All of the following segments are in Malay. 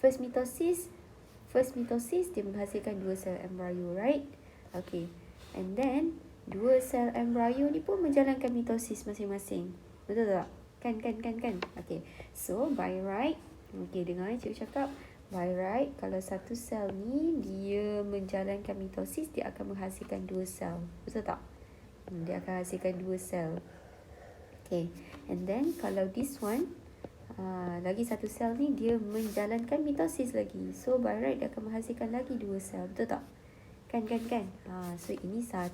first mitosis dia menghasilkan 2 sel embryo, right? Okay. And then 2 sel embryo ni pun menjalankan mitosis masing-masing. Betul tak? Kan. Okay. So by right, okay, dengar cikgu cakap, by right, kalau satu sel ni dia menjalankan mitosis, dia akan menghasilkan 2 sel. Betul tak? Dia akan hasilkan 2 sel. Okay. And then kalau this one, lagi satu sel ni dia menjalankan mitosis lagi. So by right dia akan menghasilkan lagi 2 sel. Betul tak? Kan. So ini 1,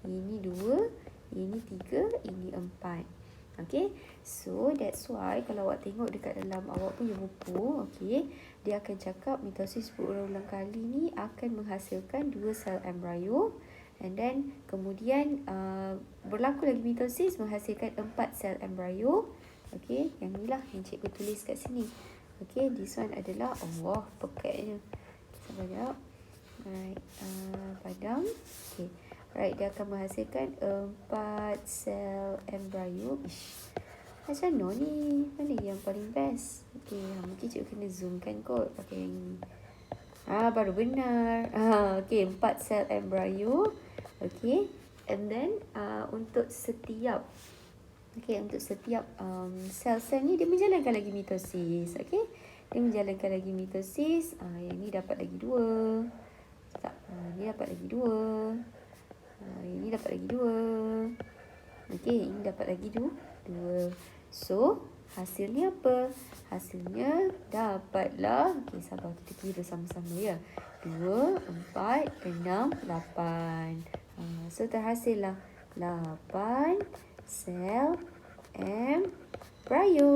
ini 2, ini 3, ini 4. Okay. So that's why kalau awak tengok dekat dalam awak punya buku, okay, dia akan cakap mitosis berulang-ulang kali ni akan menghasilkan 2 sel embryo. And then kemudian berlaku lagi mitosis menghasilkan 4 sel embryo. Okay, yang ni lah yang cikgu tulis kat sini. Okay, this one adalah Allah pekatnya. Sabar sekejap. Alright, padam. Okay, right, dia akan menghasilkan 4 sel embryo. Macam mana ni? Mana yang paling best? Okay, mungkin cikgu kena zoomkan kot pakai yang ni. Baru benar. Okay, 4 sel embryo. Okay, and then untuk setiap sel-sel ni dia menjalankan lagi mitosis. Okay, dia menjalankan lagi mitosis. Yang ni dapat lagi 2. Tak, ni dapat lagi 2. Ini dapat lagi 2. Okay, ini dapat lagi 2. So hasilnya apa? Hasilnya dapatlah, okay, sabar, kita kira sama-sama ya. 2, 4, 6, 8. So terhasillah 8 sel embryo.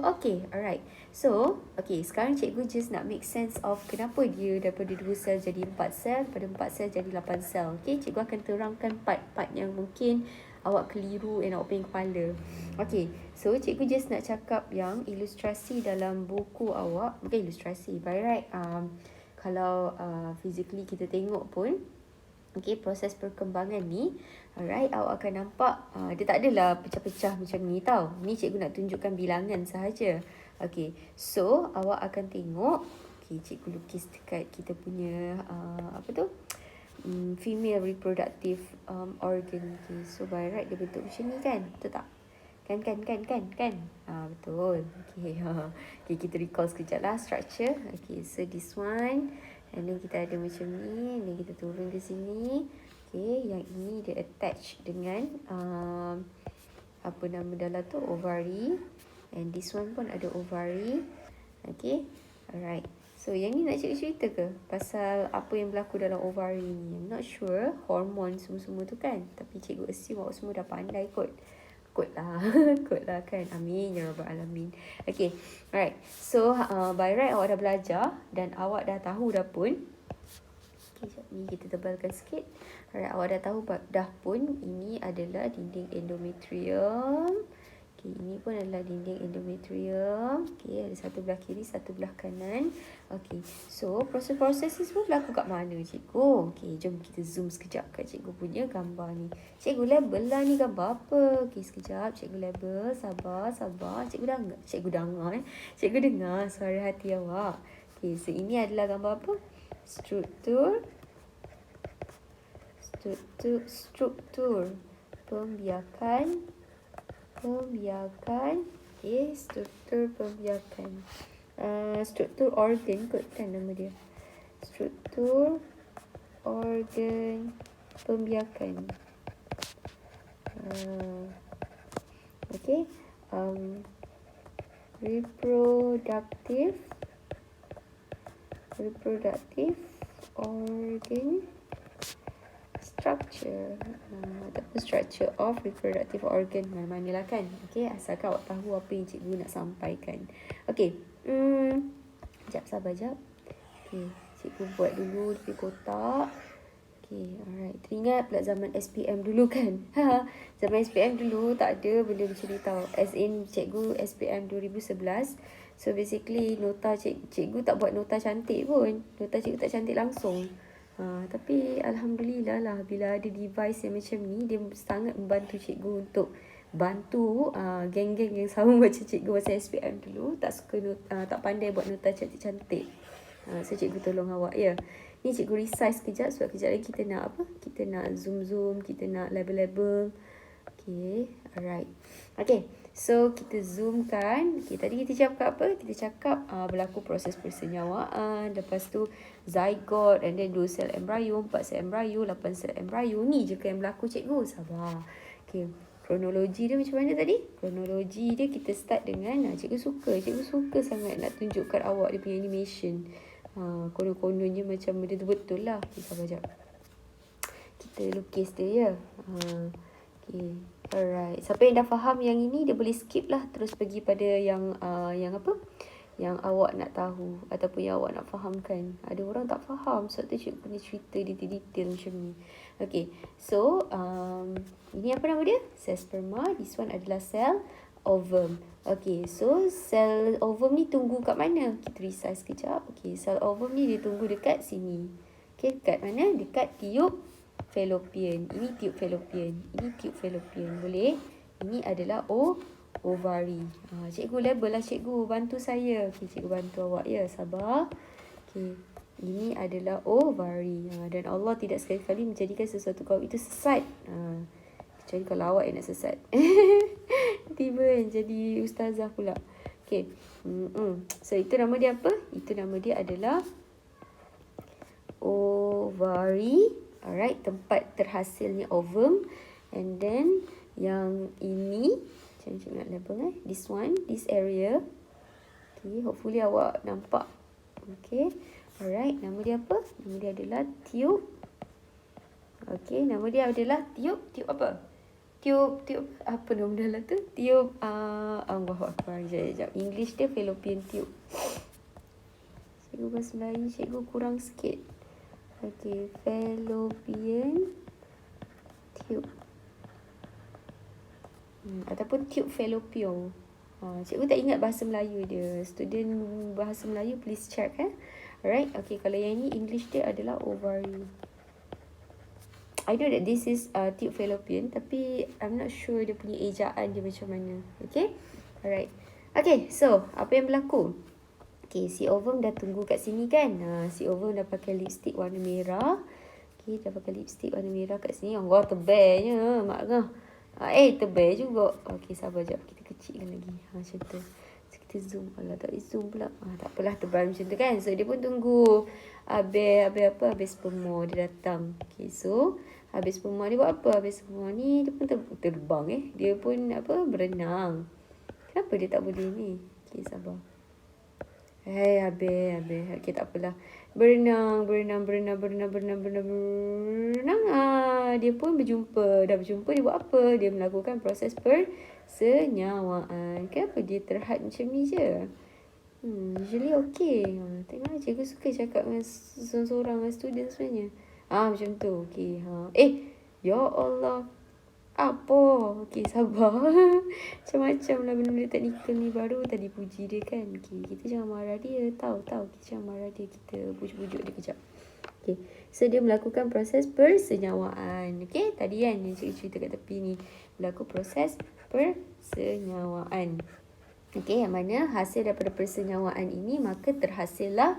Okay, alright. So, okay, sekarang cikgu just nak make sense of kenapa dia daripada 2 sel jadi 4 sel, daripada 4 sel jadi 8 sel. Okay, cikgu akan terangkan part-part yang mungkin awak keliru dan awak pening kepala. Okay, so cikgu just nak cakap yang ilustrasi dalam buku awak, bukan ilustrasi, by right, kalau physically kita tengok pun, okay, proses perkembangan ni, alright, awak akan nampak dia tak adalah pecah-pecah macam ni tau. Ni cikgu nak tunjukkan bilangan sahaja. Okay, so awak akan tengok, okay, cikgu lukis dekat kita punya female reproductive organ. Okay, so by right dia bentuk macam ni kan? Betul tak? Kan? Betul. Okay, okay, kita recall sekejap lah structure. Okay, so this one, and then kita ada macam ni, and then kita turun ke sini. Okay, yang ini dia attach dengan dalam tu, ovary. And this one pun ada ovary. Okay, alright. So yang ni nak cikgu cerita ke pasal apa yang berlaku dalam ovary ni? I'm not sure, hormon semua-semua tu kan. Tapi cikgu assume awak semua dah pandai kot lah kan. Amin ya rabbal alamin. Okay, alright. So by right awak dah belajar dan awak dah tahu dah pun. Okay, sekejap ni kita tebalkan sikit. Alright, awak dah tahu dah pun ini adalah dinding endometrium. Okay, ini pun adalah dinding endometrium. Okay, ada satu belah kiri, satu belah kanan. Okay, so proses-proses ni semua berlaku kat mana cikgu? Okay, jom kita zoom sekejap kat cikgu punya gambar ni. Cikgu label lah ni gambar apa? Okay, sekejap cikgu label. Sabar. Cikgu dengar suara hati awak. Okay, so ini adalah gambar apa? Struktur pembiakan. Okay, struktur pembiakan. Struktur organ kot kan nama dia. Struktur organ pembiakan. Okay. Reproductive organ structure. Ataupun structure of reproductive organ, mana-manalah kan. Okay, asalkan awak tahu apa yang cikgu nak sampaikan. Okay, sekejap, sabar sekejap. Okay, cikgu buat dulu di kotak. Okay, alright. Teringat pula zaman SPM dulu kan? Zaman SPM dulu tak ada benda macam ni tau. As in cikgu SPM 2011. So basically nota cikgu tak buat nota cantik pun. Nota cikgu tak cantik langsung. Tapi alhamdulillah lah bila ada device yang macam ni, dia sangat membantu cikgu untuk bantu geng-geng yang sama macam cikgu masa SPM dulu, tak suka tak pandai buat nota cantik-cantik. So cikgu tolong awak ya. Ni cikgu resize kejap sebab kejap lagi kita nak apa? Kita nak zoom, kita nak label-label. Okay, alright. Okay, so kita zoomkan. Okay, tadi kita cakap apa? Kita cakap berlaku proses persenyawaan. Lepas tu zygote, and then 2 sel embryo, 4 sel embryo, 8 sel embryo. Ni je yang berlaku cikgu. Sabar. Okay, kronologi dia macam mana tadi? Kronologi dia kita start dengan cikgu suka sangat nak tunjukkan awak dia punya animation. Konon-kononnya macam benda tu betul lah. Okay, sabar jap. Kita lukis dia ya. Okay, alright. Siapa yang dah faham yang ini, dia boleh skip lah. Terus pergi pada yang apa? Yang awak nak tahu ataupun yang awak nak fahamkan. Ada orang tak faham, sebab tu cikgu kena cerita detail-detail macam ni. Okay, so ini apa nama dia? Sel sperma. This one adalah sel ovum. Okay, so sel ovum ni tunggu kat mana? Kita resize kejap. Okay, sel ovum ni dia tunggu dekat sini. Okay, dekat mana? Dekat tiub fallopian. Ini tiub fallopian. Ini tiub fallopian. Boleh? Ini adalah ovari. Cikgu label lah cikgu. Bantu saya. Okay, cikgu bantu awak ya. Sabar. Okay, ini adalah ovari. Dan Allah tidak sekali-kali menjadikan sesuatu kaum itu sesat. Kecuali kalau awak yang nak sesat. Tiba yang jadi ustazah pula. Okay. So itu nama dia apa? Itu nama dia adalah ovari. Alright, tempat terhasilnya ovum. And then yang ini, macam nak label this one, this area. Okay, hopefully awak nampak. Okay, alright, nama dia apa? Nama dia adalah tiub. Okay, nama dia adalah tiub apa? Tiub apa nama dia tu? Tiub Allahu Akbar. Sekejap. English dia fallopian tube. Cikgu bahasa Melayu cikgu kurang sikit. Okay, fallopian tube. Ataupun tube fallopian. Cikgu tak ingat bahasa Melayu dia. Student bahasa Melayu please check Alright. Okay, kalau yang ni English dia adalah ovary. I know that this is tube fallopian, tapi I'm not sure dia punya ejaan dia macam mana. Okay? Alright. Okay, so apa yang berlaku? Okay, si ovum dah tunggu kat sini kan? Si ovum dah pakai lipstick warna merah. Okay, dah pakai lipstick warna merah kat sini. Oh, tebalnya, Mak Ngah. Tebal juga. Okay, sabar jap. Kita kecilkan lagi. Macam tu. So, kita zoom. Alah, tak boleh zoom pula. Tak apalah, tebal macam tu kan? So, dia pun tunggu. Habis sperma dia datang. Okay, so habis sperma dia buat apa? Habis sperma ni dia pun terbang Dia pun berenang. Kenapa dia tak boleh ni? Okay, sabar. Habis. Okay, tak apalah. Berenang. Dia pun berjumpa. Dah berjumpa, dia buat apa? Dia melakukan proses persenyawaan. Kenapa dia terhad macam ni je? Usually okay. Tengok cikgu suka cakap dengan seorang-seorang student sebenarnya. Macam tu. Okay. Ya Allah. Apa? Okay, sabar. Macam-macam lah benda-benda teknikal ni. Baru tadi puji dia kan. Okay, kita jangan marah dia. Tahu. Kita jangan marah dia. Kita pujuk-pujuk dia kejap. Okay. So, dia melakukan proses persenyawaan. Okay. Tadi kan yang cikgu cerita kat tepi ni. Berlaku proses persenyawaan. Okay, yang mana hasil daripada persenyawaan ini maka terhasillah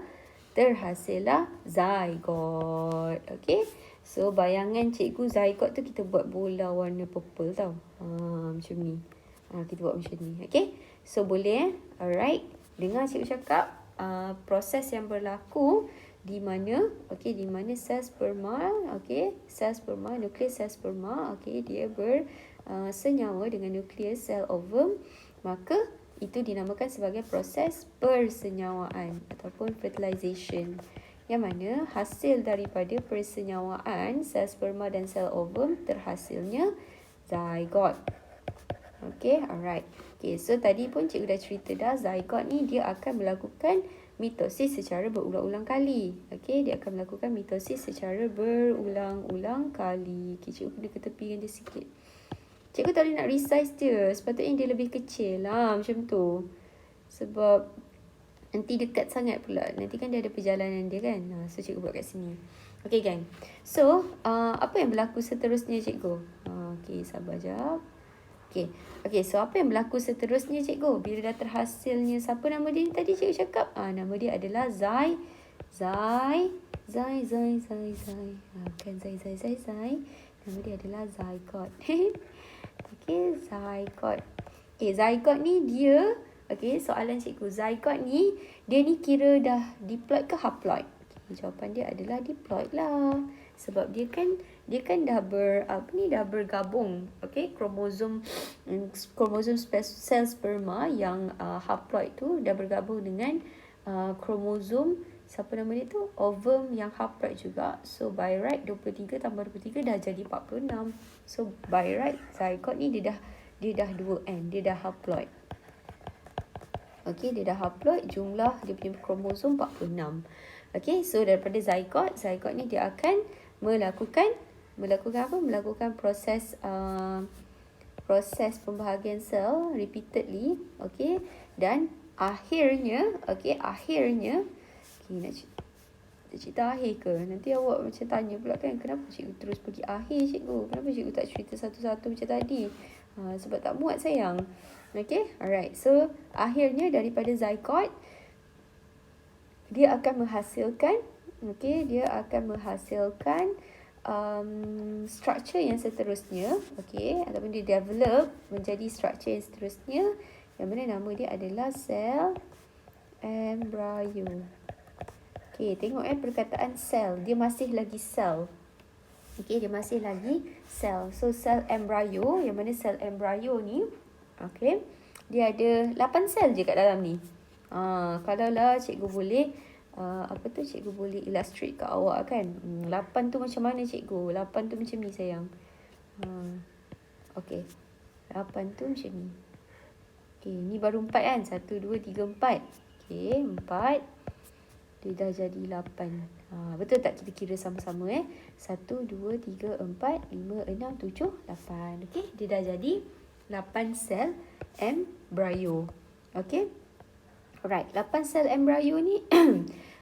zygote. Okay, so bayangan cikgu zygote tu kita buat bola warna purple tau. Macam ni. Kita buat macam ni. Okay, so boleh alright. Dengar cikgu cakap proses yang berlaku di mana di mana sel sperma, sel sperma, nukleus sel sperma, dia bersenyawa dengan nukleus sel ovum, maka itu dinamakan sebagai proses persenyawaan ataupun fertilization. Yang mana hasil daripada persenyawaan sel sperma dan sel ovum terhasilnya zygote. Okay, alright. Okay, so tadi pun cikgu dah cerita dah, zygote ni dia akan melakukan mitosis secara berulang-ulang kali. Okay, dia akan melakukan mitosis secara berulang-ulang kali. Okay, cikgu kena ketepikan dia sikit. Cikgu tak boleh nak resize dia. Sepatutnya dia lebih kecil lah macam tu. Sebab nanti dekat sangat pula. Nanti kan dia ada perjalanan dia kan. So cikgu buat kat sini. Okay kan. So apa yang berlaku seterusnya cikgu? Okay, sabar jap. Okay. Okay, so apa yang berlaku seterusnya cikgu? Bila dah terhasilnya, siapa nama dia ni tadi cikgu cakap? Nama dia adalah Zai. Kan Zai. Nama dia adalah zygote. Okay, zygote. Okay, zygote ni dia, okay, soalan cikgu. Zygote ni, dia ni kira dah diploid ke haploid? Okay, jawapan dia adalah diploid lah. Sebab dia kan dah dah bergabung, okay, kromosom sel sperma yang haploid tu dah bergabung dengan kromosom siapa nama dia tu, ovum yang haploid juga. So by right 23 tambah 23 dah jadi 46. So by right zygote ni dia dah 2N, dia dah haploid. Okay, dia dah haploid, jumlah dia punya kromosom 46. Okay, so daripada zygote ni dia akan melakukan apa? Melakukan proses pembahagian sel repeatedly, okay, dan akhirnya, okay, nak cerita akhir ke? Nanti awak macam tanya pula kan, kenapa cikgu terus pergi akhir cikgu? Kenapa cikgu tak cerita satu-satu macam tadi? Sebab tak muat sayang. Okay, alright. So, akhirnya daripada zygote, dia akan menghasilkan structure yang seterusnya, okay, ataupun dia develop menjadi structure yang seterusnya, yang mana nama dia adalah sel embryo. Okay, tengok perkataan sel, dia masih lagi sel. Okay, dia masih lagi sel. So, sel embryo, yang mana sel embryo ni, okay, dia ada 8 sel je kat dalam ni. Kalaulah cikgu boleh cikgu boleh illustrate kat awak kan. 8 tu macam mana cikgu? 8 tu macam ni sayang. Okay, 8 tu macam ni. Okay, ni baru 4 kan? 1, 2, 3, 4. Okay, 4. Dia dah jadi 8. Betul tak kita kira sama-sama 1, 2, 3, 4, 5, 6, 7, 8. Okay, dia dah jadi 8 sel embryo. Okay, alright, 8 sel embryo ni